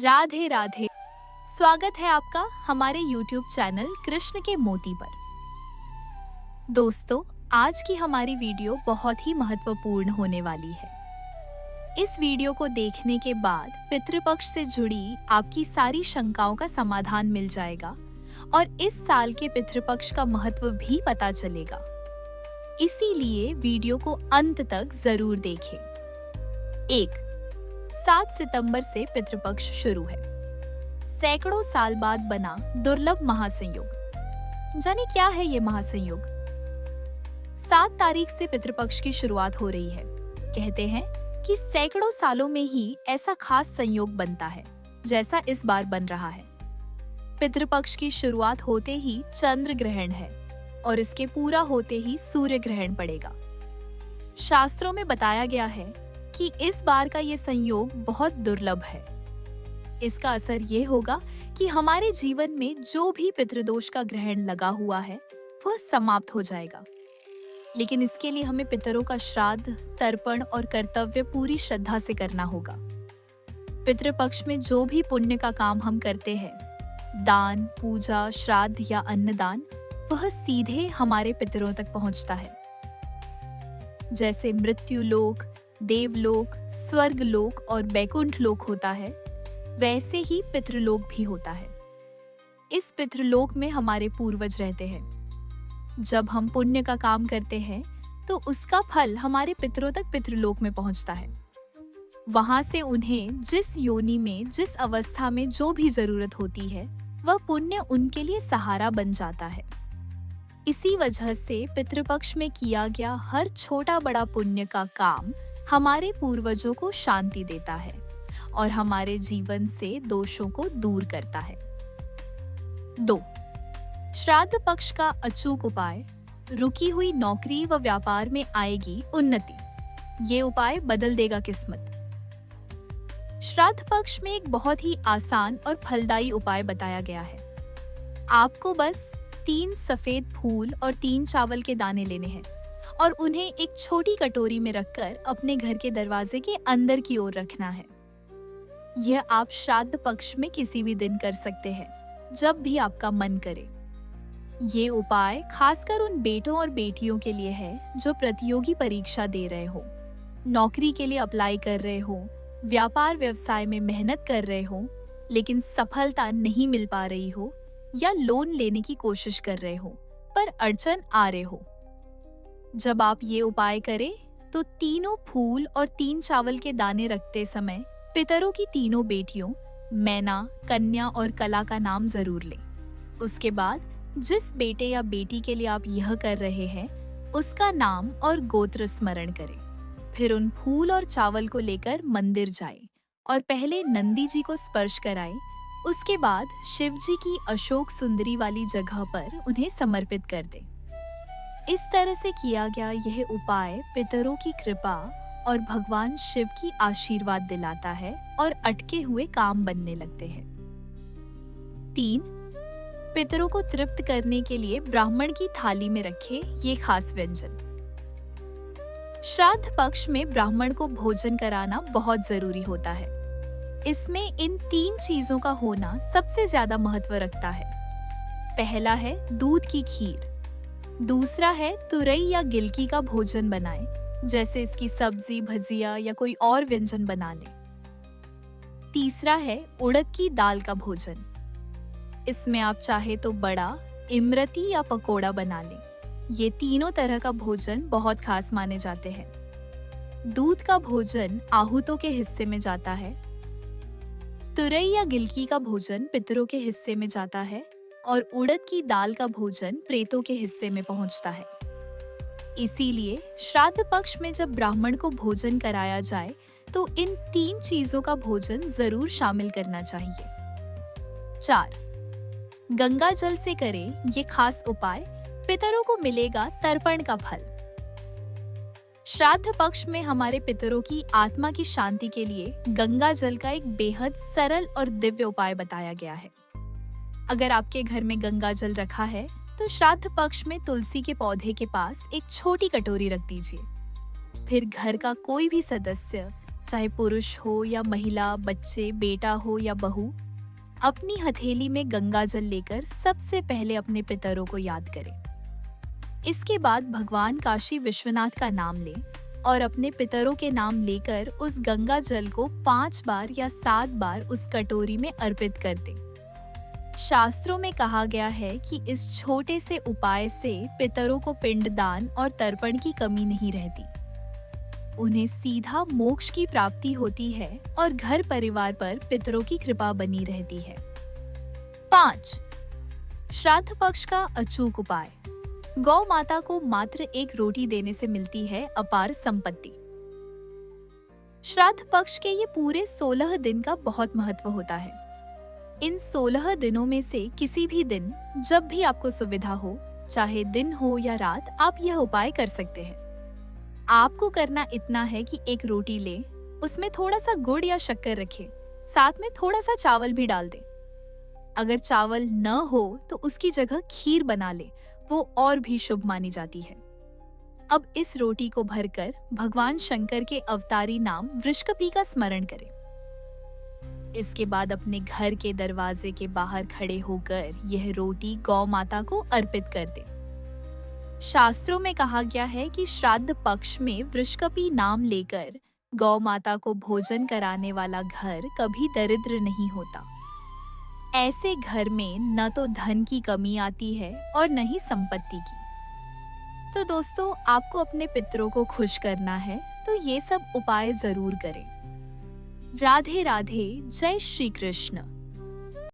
राधे राधे। स्वागत है आपका हमारे YouTube चैनल कृष्ण के मोती पर। दोस्तों, आज की हमारी वीडियो बहुत ही महत्वपूर्ण होने वाली है। इस वीडियो को देखने के बाद पितृपक्ष से जुड़ी आपकी सारी शंकाओं का समाधान मिल जाएगा और इस साल के पितृपक्ष का महत्व भी पता चलेगा। इसीलिए वीडियो को अंत तक जरूर देखें। 1. 7 सितंबर से पितृपक्ष शुरू है। सैकड़ों साल बाद बना दुर्लभ महासंयोग। जाने क्या है ये महासंयोग? 7 तारीख से पितृपक्ष की शुरुआत हो रही है। कहते हैं कि सैकड़ों सालों में ही ऐसा खास संयोग बनता है जैसा इस बार बन रहा है। पितृपक्ष की शुरुआत होते ही चंद्र ग्रहण है और इसके पूरा होते ही सूर्य ग्रहण पड़ेगा। शास्त्रों में बताया गया है कि इस बार का ये संयोग बहुत दुर्लभ है। इसका असर ये होगा कि हमारे जीवन में जो भी पितृदोष का ग्रहण लगा हुआ है वह समाप्त हो जाएगा। लेकिन इसके लिए हमें पितरों का श्राद्ध, तर्पण और कर्तव्य पूरी श्रद्धा से करना होगा। पितृपक्ष में जो भी पुण्य का काम हम करते हैं, दान, पूजा, श्राद्ध या अन्नदान, वह सीधे हमारे पितरों तक पहुंचता है। जैसे मृत्यु लोक, देवलोक, स्वर्ग लोक और बैकुंठ लोक होता है, वैसे ही पितृलोक भी होता है। इस पितृलोक में हमारे पूर्वज रहते हैं। जब हम पुण्य का काम करते हैं तो उसका फल हमारे पितरों तक पितृलोक में पहुंचता है। वहां से उन्हें जिस योनि में, जिस अवस्था में जो भी जरूरत होती है, वह पुण्य उनके लिए सहारा बन जाता है। इसी वजह से पितृपक्ष में किया गया हर छोटा बड़ा पुण्य का काम हमारे पूर्वजों को शांति देता है और हमारे जीवन से दोषों को दूर करता है। 2. श्राद्ध पक्ष का अचूक उपाय। रुकी हुई नौकरी व व्यापार में आएगी उन्नति। ये उपाय बदल देगा किस्मत। श्राद्ध पक्ष में एक बहुत ही आसान और फलदायी उपाय बताया गया है। आपको बस 3 सफेद फूल और 3 चावल के दाने लेने हैं और उन्हें एक छोटी कटोरी में रखकर अपने घर के दरवाजे के अंदर की ओर रखना है। यह आप श्राद्ध पक्ष में किसी भी दिन कर सकते हैं, जब भी आपका मन करे। ये उपाय खासकर उन बेटों और बेटियों के लिए है जो प्रतियोगी परीक्षा दे रहे हो, नौकरी के लिए अप्लाई कर रहे हो, व्यापार व्यवसाय में मेहनत कर रहे हो लेकिन सफलता नहीं मिल पा रही हो, या लोन लेने की कोशिश कर रहे हो पर अड़चन आ रहे हो। जब आप ये उपाय करें तो तीनों फूल और 3 चावल के दाने रखते समय पितरों की तीनों बेटियों मैना, कन्या और कला का नाम जरूर लें। उसके बाद जिस बेटे या बेटी के लिए आप यह कर रहे हैं उसका नाम और गोत्र स्मरण करें। फिर उन फूल और चावल को लेकर मंदिर जाएं और पहले नंदी जी को स्पर्श कराएं। उसके बाद शिव जी की अशोक सुंदरी वाली जगह पर उन्हें समर्पित कर दें। इस तरह से किया गया यह उपाय पितरों की कृपा और भगवान शिव की आशीर्वाद दिलाता है और अटके हुए काम बनने लगते हैं। 3. पितरों को तृप्त करने के लिए ब्राह्मण की थाली में रखे ये खास व्यंजन। श्राद्ध पक्ष में ब्राह्मण को भोजन कराना बहुत जरूरी होता है। इसमें इन 3 चीजों का होना सबसे ज्यादा महत्व रखता है। पहला है दूध की खीर, दूसरा है तुरई या गिलकी का भोजन बनाएं, जैसे इसकी सब्जी, भजिया या कोई और व्यंजन बना लें। तीसरा है उड़द की दाल का भोजन। इसमें आप चाहे तो बड़ा, इमरती या पकोड़ा बना लें। ये तीनों तरह का भोजन बहुत खास माने जाते हैं। दूध का भोजन आहूतों के हिस्से में जाता है। तुरई या गिलकी का भोजन पितरों के हिस्से में जाता है और उड़द की दाल का भोजन प्रेतों के हिस्से में पहुंचता है। इसीलिए श्राद्ध पक्ष में जब ब्राह्मण को भोजन कराया जाए तो इन 3 चीजों का भोजन जरूर शामिल करना चाहिए। 4. गंगा जल से करें ये खास उपाय, पितरों को मिलेगा तर्पण का फल। श्राद्ध पक्ष में हमारे पितरों की आत्मा की शांति के लिए गंगा जल का एक बेहद सरल और दिव्य उपाय बताया गया है। अगर आपके घर में गंगा जल रखा है तो श्राद्ध पक्ष में तुलसी के पौधे के पास एक छोटी कटोरी रख दीजिए। फिर घर का कोई भी सदस्य चाहे पुरुष हो या महिला, बच्चे, बेटा हो या बहू, अपनी हथेली में गंगा जल लेकर सबसे पहले अपने पितरों को याद करें। इसके बाद भगवान काशी विश्वनाथ का नाम लें और अपने पितरों के नाम लेकर उस गंगा जल को 5 बार या 7 बार उस कटोरी में अर्पित कर दें। शास्त्रों में कहा गया है कि इस छोटे से उपाय से पितरों को पिंडदान और तर्पण की कमी नहीं रहती। उन्हें सीधा मोक्ष की प्राप्ति होती है और घर परिवार पर पितरों की कृपा बनी रहती है। 5. श्राद्ध पक्ष का अचूक उपाय। गौ माता को मात्र एक रोटी देने से मिलती है अपार संपत्ति। श्राद्ध पक्ष के ये पूरे 16 दिन का बहुत महत्व होता है। इन 16 दिनों में से किसी भी दिन, जब भी आपको सुविधा हो, चाहे दिन हो या रात, आप यह उपाय कर सकते हैं। आपको करना इतना है कि एक रोटी लें, उसमें थोड़ा सा गुड़ या शक्कर रखें, साथ में थोड़ा सा चावल भी डाल दें। अगर चावल न हो तो उसकी जगह खीर बना लें, वो और भी शुभ मानी जाती है। अब इस रोटी को भरकर भगवान शंकर के अवतारी नाम वृषकपी का स्मरण करें। इसके बाद अपने घर के दरवाजे के बाहर खड़े होकर यह रोटी गौ माता को अर्पित कर दें। शास्त्रों में कहा गया है कि श्राद्ध पक्ष में वृषकपी नाम लेकर गौ माता को भोजन कराने वाला घर कभी दरिद्र नहीं होता। ऐसे घर में न तो धन की कमी आती है और न ही संपत्ति की। तो दोस्तों, आपको अपने पितरों को खुश करना है तो ये सब उपाय जरूर करें। राधे राधे। जय श्री कृष्ण।